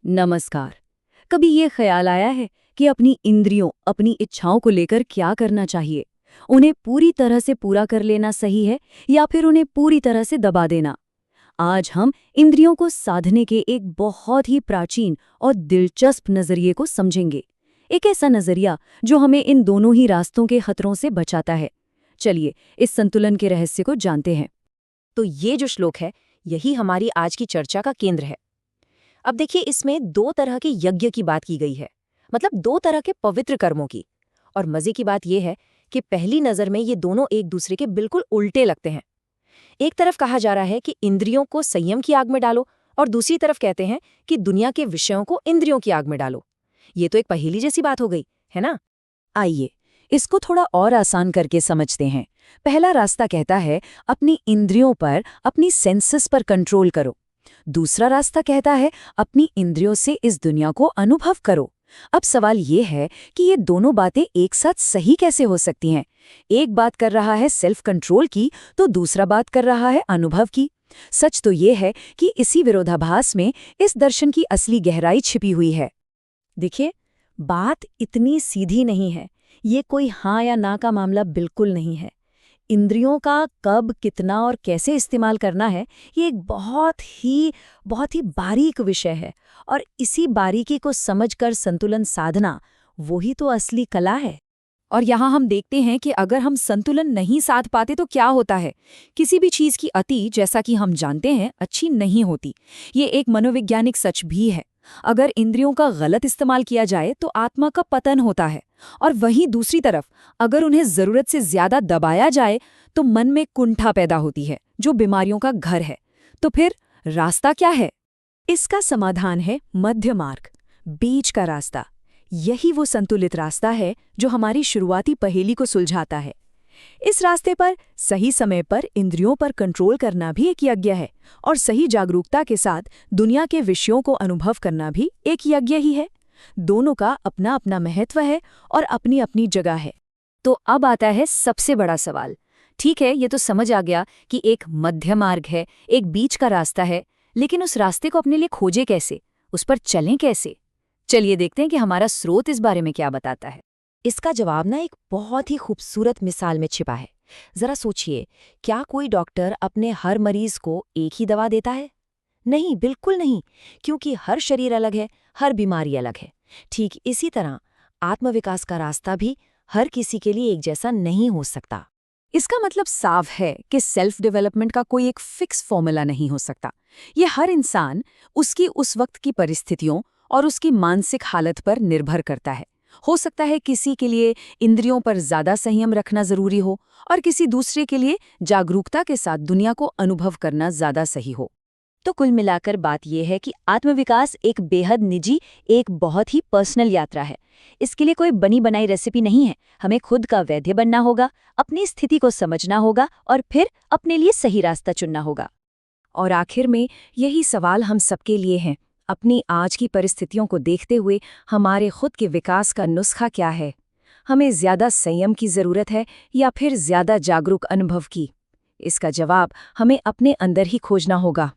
नमस्कार। कभी ये ख्याल आया है कि अपनी इंद्रियों, अपनी इच्छाओं को लेकर क्या करना चाहिए? उन्हें पूरी तरह से पूरा कर लेना सही है या फिर उन्हें पूरी तरह से दबा देना? आज हम इंद्रियों को साधने के एक बहुत ही प्राचीन और दिलचस्प नजरिए को समझेंगे। एक ऐसा नजरिया जो हमें इन दोनों ही रास्तों के खतरों से बचाता है। चलिए, इस संतुलन के रहस्य को जानते हैं। तो ये जो श्लोक है, यही हमारी आज की चर्चा का केंद्र है। अब देखिए, इसमें दो तरह के यज्ञ की बात की गई है, मतलब दो तरह के पवित्र कर्मों की। और मजे की बात यह है कि पहली नजर में ये दोनों एक दूसरे के बिल्कुल उल्टे लगते हैं। एक तरफ कहा जा रहा है कि इंद्रियों को संयम की आग में डालो, और दूसरी तरफ कहते हैं कि दुनिया के विषयों को इंद्रियों की आग में डालो। ये तो एक पहेली जैसी बात हो गई, है ना? आइए, इसको थोड़ा और आसान करके समझते हैं। पहला रास्ता कहता है अपनी इंद्रियों पर, अपनी सेंसेस पर कंट्रोल करो। दूसरा रास्ता कहता है अपनी इंद्रियों से इस दुनिया को अनुभव करो। अब सवाल ये है कि ये दोनों बातें एक साथ सही कैसे हो सकती हैं? एक बात कर रहा है सेल्फ कंट्रोल की, तो दूसरा बात कर रहा है अनुभव की। सच तो ये है कि इसी विरोधाभास में इस दर्शन की असली गहराई छिपी हुई है। देखिए, बात इतनी सीधी नहीं है। ये कोई हाँ या ना का मामला बिल्कुल नहीं है। इंद्रियों का कब, कितना और कैसे इस्तेमाल करना है, ये एक बहुत ही बारीक विषय है। और इसी बारीकी को समझकर संतुलन साधना, वही तो असली कला है। और यहाँ हम देखते हैं कि अगर हम संतुलन नहीं साध पाते तो क्या होता है। किसी भी चीज़ की अति, जैसा कि हम जानते हैं, अच्छी नहीं होती। ये एक मनोवैज्ञानिक सच भी है। अगर इंद्रियों का गलत इस्तेमाल किया जाए तो आत्मा का पतन होता है। और वहीं दूसरी तरफ, अगर उन्हें जरूरत से ज्यादा दबाया जाए तो मन में कुंठा पैदा होती है, जो बीमारियों का घर है। तो फिर रास्ता क्या है? इसका समाधान है मध्य मार्ग, बीच का रास्ता। यही वो संतुलित रास्ता है जो हमारी शुरुआती पहेली को सुलझाता है। इस रास्ते पर सही समय पर इंद्रियों पर कंट्रोल करना भी एक यज्ञ है, और सही जागरूकता के साथ दुनिया के विषयों को अनुभव करना भी एक यज्ञ ही है। दोनों का अपना अपना महत्व है और अपनी अपनी जगह है। तो अब आता है सबसे बड़ा सवाल। ठीक है, ये तो समझ आ गया कि एक मध्य मार्ग है, एक बीच का रास्ता है, लेकिन उस रास्ते को अपने लिए खोजे कैसे, उस पर चलें कैसे? चलिए देखते हैं कि हमारा स्रोत इस बारे में क्या बताता है। इसका जवाब ना एक बहुत ही खूबसूरत मिसाल में छिपा है। जरा सोचिए, क्या कोई डॉक्टर अपने हर मरीज को एक ही दवा देता है? नहीं, बिल्कुल नहीं, क्योंकि हर शरीर अलग है, हर बीमारी अलग है। ठीक इसी तरह आत्मविकास का रास्ता भी हर किसी के लिए एक जैसा नहीं हो सकता। इसका मतलब साफ है कि सेल्फ डेवलपमेंट का कोई एक फिक्स फॉर्मूला नहीं हो सकता। ये हर इंसान, उसकी उस वक्त की परिस्थितियों और उसकी मानसिक हालत पर निर्भर करता है। हो सकता है किसी के लिए इंद्रियों पर ज्यादा संयम रखना जरूरी हो, और किसी दूसरे के लिए जागरूकता के साथ दुनिया को अनुभव करना ज्यादा सही हो। तो कुल मिलाकर बात यह है कि आत्मविकास एक बेहद निजी, एक बहुत ही पर्सनल यात्रा है। इसके लिए कोई बनी बनाई रेसिपी नहीं है। हमें खुद का वैद्य बनना होगा, अपनी स्थिति को समझना होगा और फिर अपने लिए सही रास्ता चुनना होगा। और आखिर में यही सवाल हम सबके लिए है। अपनी आज की परिस्थितियों को देखते हुए हमारे खुद के विकास का नुस्खा क्या है? हमें ज्यादा संयम की जरूरत है या फिर ज्यादा जागरूक अनुभव की? इसका जवाब हमें अपने अंदर ही खोजना होगा।